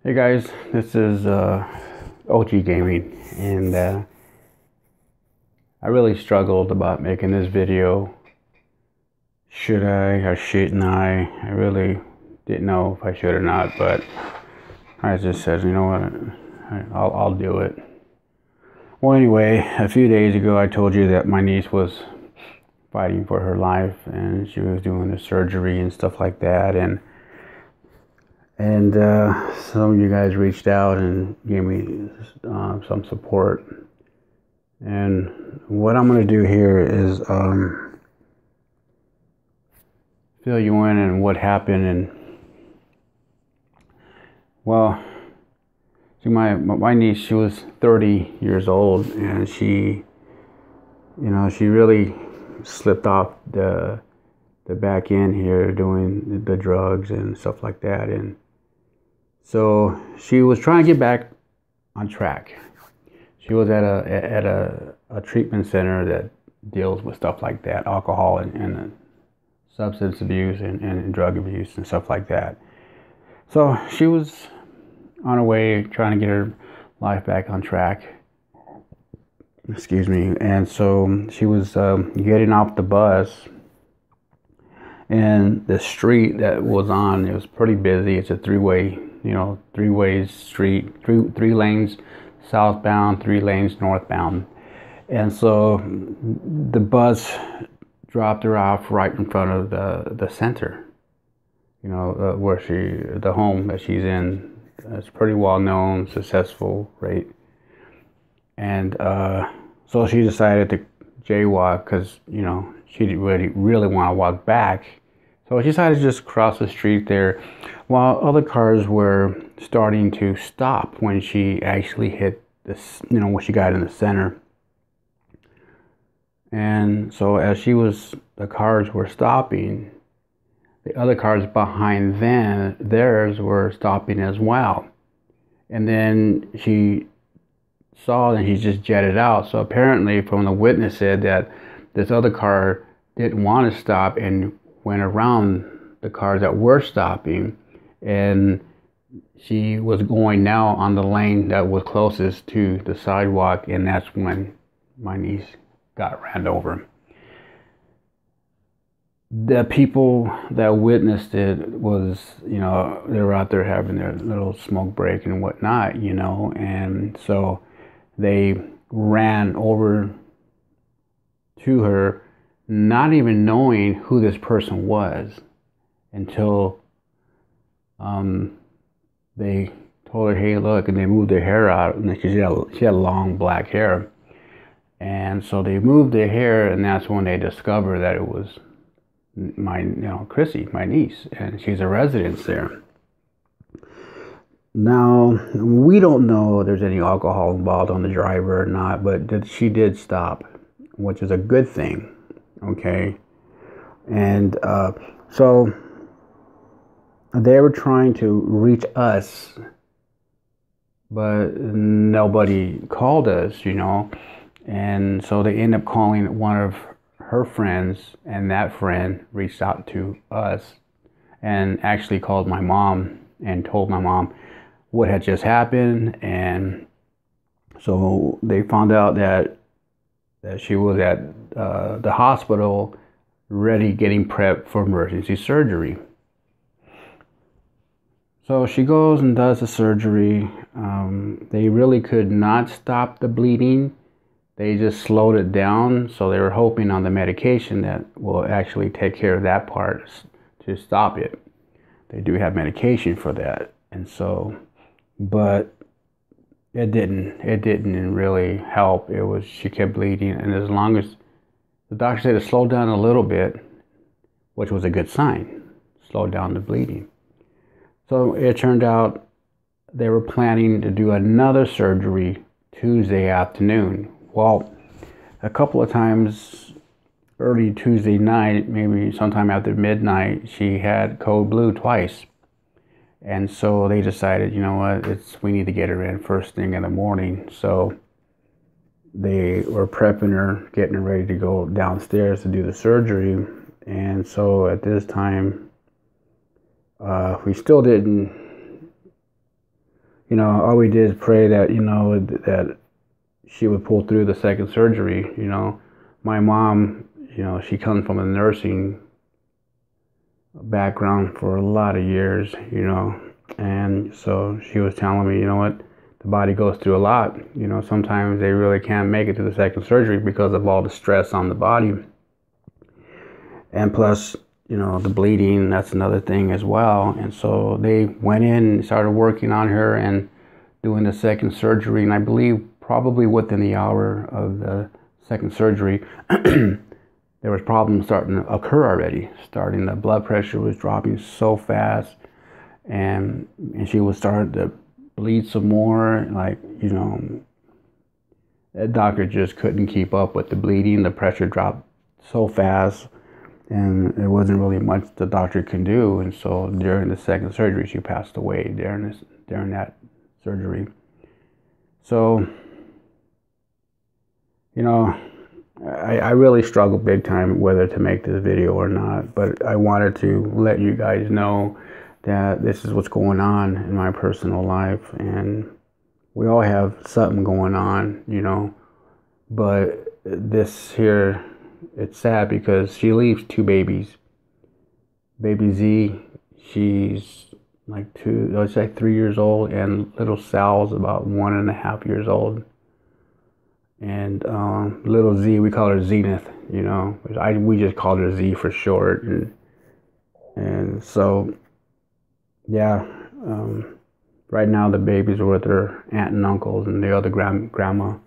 Hey guys, this is OG Gaming, and I really struggled about making this video. Should I or shouldn't I? I really didn't know if I should or not, but I just said, you know what, I'll do it. Well, anyway, a few days ago I told you that my niece was fighting for her life, and she was doing the surgery and stuff like that, and some of you guys reached out and gave me some support. And what I'm going to do here is fill you in on what happened. And well, see, my niece, she was 30 years old, and she really slipped off the back end here doing the drugs and stuff like that. And so she was trying to get back on track. She was at a treatment center that deals with stuff like that, alcohol and substance abuse and drug abuse and stuff like that. So she was on her way trying to get her life back on track. Excuse me. And so she was getting off the bus, and the street that was on, it was pretty busy. It's a three-way street, three lanes southbound, 3 lanes northbound. And so the bus dropped her off right in front of the center, where the home that she's in. It's pretty well known, successful, right? And so she decided to jaywalk because, she didn't really want to walk back. So she decided to just cross the street there while other cars were starting to stop when she actually hit this, when she got in the center. And so as the cars were stopping, the other cars behind theirs were stopping as well. And then she saw that he just jetted out. So apparently from the witness said that this other car didn't want to stop and went around the cars that were stopping, and she was going now on the lane that was closest to the sidewalk, and that's when my niece got ran over. The people that witnessed it was, they were out there having their little smoke break and whatnot, and so they ran over to her, not even knowing who this person was until they told her, hey, look, and they moved their hair out, and she had long black hair. And so they moved their hair, and that's when they discovered that it was Chrissy, my niece, and she's a resident there. Now, we don't know if there's any alcohol involved on the driver or not, but she did stop, which is a good thing, okay? And so they were trying to reach us, but nobody called us, and so they ended up calling one of her friends, and that friend reached out to us and actually called my mom and told my mom what had just happened. And so they found out that she was at the hospital ready, getting prepped for emergency surgery. So she goes and does the surgery. They really could not stop the bleeding. They just slowed it down. So they were hoping on the medication that will actually take care of that part to stop it. They do have medication for that. And so, but it didn't really help. She kept bleeding. And as long as the doctor said it slowed down a little bit, which was a good sign, slowed down the bleeding. So it turned out they were planning to do another surgery Tuesday afternoon. Well, a couple of times early Tuesday night, maybe sometime after midnight, she had code blue twice. And so they decided, you know what, we need to get her in first thing in the morning. So they were prepping her, getting her ready to go downstairs to do the surgery. And so at this time, we still didn't you know, all we did is pray that, you know, that she would pull through the second surgery. You know, my mom, you know, she comes from a nursing background for a lot of years, you know, and so she was telling me, you know what, the body goes through a lot. You know, sometimes they really can't make it to the second surgery because of all the stress on the body. And plus, you know, the bleeding, that's another thing as well. And so they went in and started working on her and doing the second surgery. And I believe probably within the hour of the second surgery, there was problems starting to occur already. The blood pressure was dropping so fast, and she was starting to bleed some more. Like, you know, that doctor just couldn't keep up with the bleeding. The pressure dropped so fast, and there wasn't really much the doctor can do. And so during the second surgery, she passed away during that surgery. So, you know, I really struggled big time whether to make this video or not, but I wanted to let you guys know that this is what's going on in my personal life, and we all have something going on, you know, but this here, it's sad because she leaves two babies. Baby Z, she's like 3 years old, and little Sal's about 1.5 years old. And little Z, we call her Zenith, you know. We just called her Z for short. And so, yeah, right now the babies are with their aunt and uncles and the other grandma.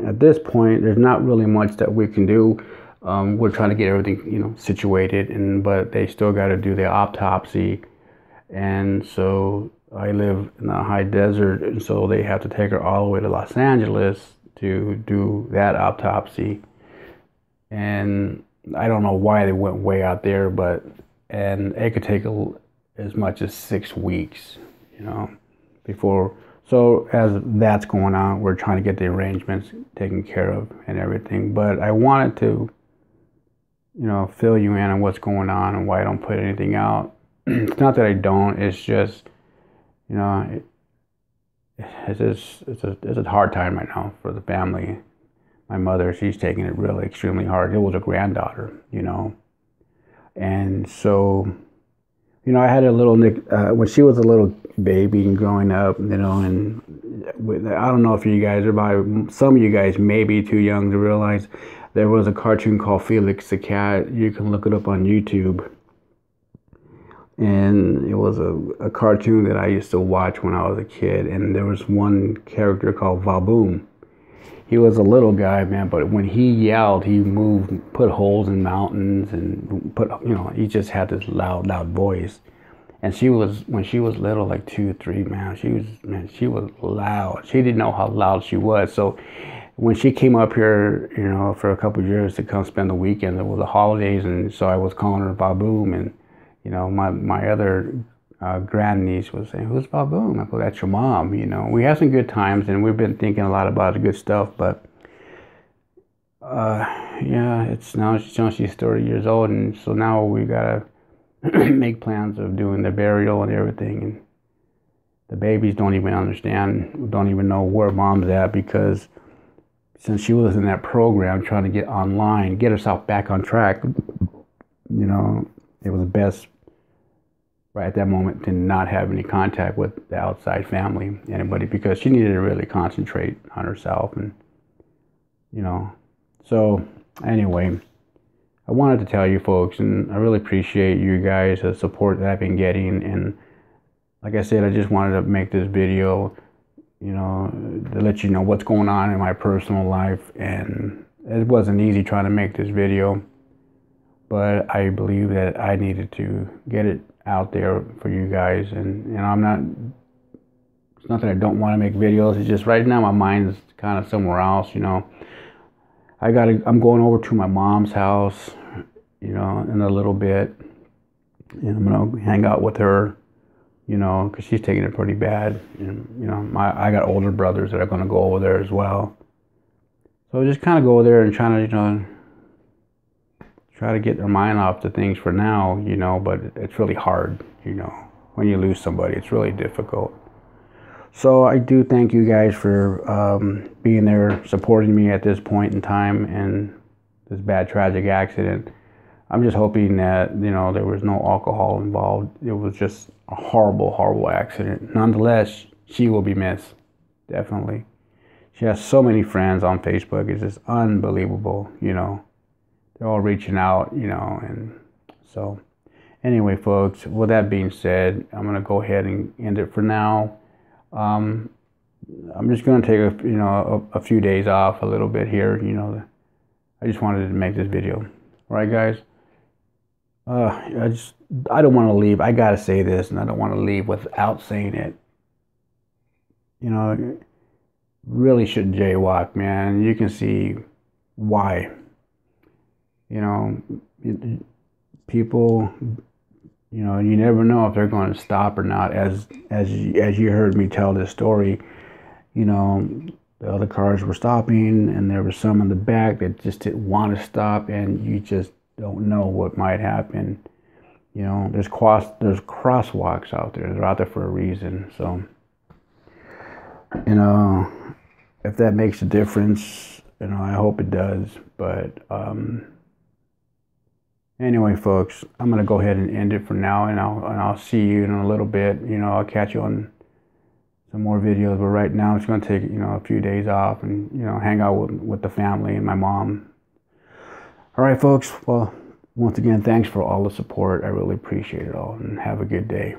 At this point, there's not really much that we can do. We're trying to get everything, you know, situated, but they still got to do the autopsy. And so I live in the high desert, and so they have to take her all the way to Los Angeles to do that autopsy. And I don't know why they went way out there, and it could take as much as 6 weeks, you know, before. So as that's going on, we're trying to get the arrangements taken care of and everything. But I wanted to, you know, fill you in on what's going on and why I don't put anything out. It's not that I don't, it's just, you know, it's a hard time right now for the family. My mother, she's taking it really extremely hard. It was a granddaughter, you know. And so, you know, I had a little, when she was a little baby and growing up, you know, and I don't know if you guys some of you guys may be too young to realize there was a cartoon called Felix the Cat. You can look it up on YouTube. And it was a cartoon that I used to watch when I was a kid. And there was one character called Vaboom. He was a little guy, man, but when he yelled, he put holes in mountains, and you know, he just had this loud voice. And when she was little, like 2 or 3, man, she was loud. She didn't know how loud she was. So when she came up here, you know, for a couple of years to come spend the weekend, it was the holidays, and so I was calling her Vaboom. And you know, my other grandniece was saying, "Who's Vaboom?" I go, "That's your mom." You know, we had some good times, and we've been thinking a lot about the good stuff. But yeah, it's now she's 30 years old, and so now we gotta make plans of doing the burial and everything. And the babies don't even know where mom's at, because since she was in that program trying to get online, get herself back on track, you know, it was best right at that moment to not have any contact with the outside family, anybody, because she needed to really concentrate on herself. And, you know, so anyway, I wanted to tell you folks, and I really appreciate you guys, the support that I've been getting. And like I said, I just wanted to make this video, you know, to let you know what's going on in my personal life. And it wasn't easy trying to make this video, but I believe that I needed to get it out there for you guys. And you know, it's not that I don't want to make videos, it's just right now my mind is kind of somewhere else, you know. I'm going over to my mom's house, you know, in a little bit, and I'm gonna hang out with her, you know, because she's taking it pretty bad. And you know, I got older brothers that are gonna go over there as well. So just kind of go over there and try to, you know, try to get their mind off the things for now, you know, but it's really hard, you know. when you lose somebody. It's really difficult. So I do thank you guys for being there, supporting me at this point in time in this bad, tragic accident. I'm just hoping that, you know, there was no alcohol involved. It was just a horrible, horrible accident. Nonetheless, she will be missed, definitely. She has so many friends on Facebook. It's just unbelievable, you know. They're all reaching out, you know, and so anyway, folks, with that being said, I'm going to go ahead and end it for now. I'm just going to take a few days off a little bit here, you know. I just wanted to make this video. All right, guys. I don't want to leave. I got to say this, and I don't want to leave without saying it. You know, really should jaywalk, man. You can see why. You know, people, you know, you never know if they're going to stop or not. As you heard me tell this story, you know, the other cars were stopping, and there was some in the back that just didn't want to stop, and you just don't know what might happen. You know, there's crosswalks out there. They're out there for a reason. So, you know, if that makes a difference, you know, I hope it does. But anyway, folks, I'm gonna go ahead and end it for now, and I'll see you in a little bit. You know, I'll catch you on some more videos. But right now, it's gonna take, you know, a few days off and, you know, hang out with the family and my mom. All right, folks. Well, once again, thanks for all the support. I really appreciate it all, and have a good day.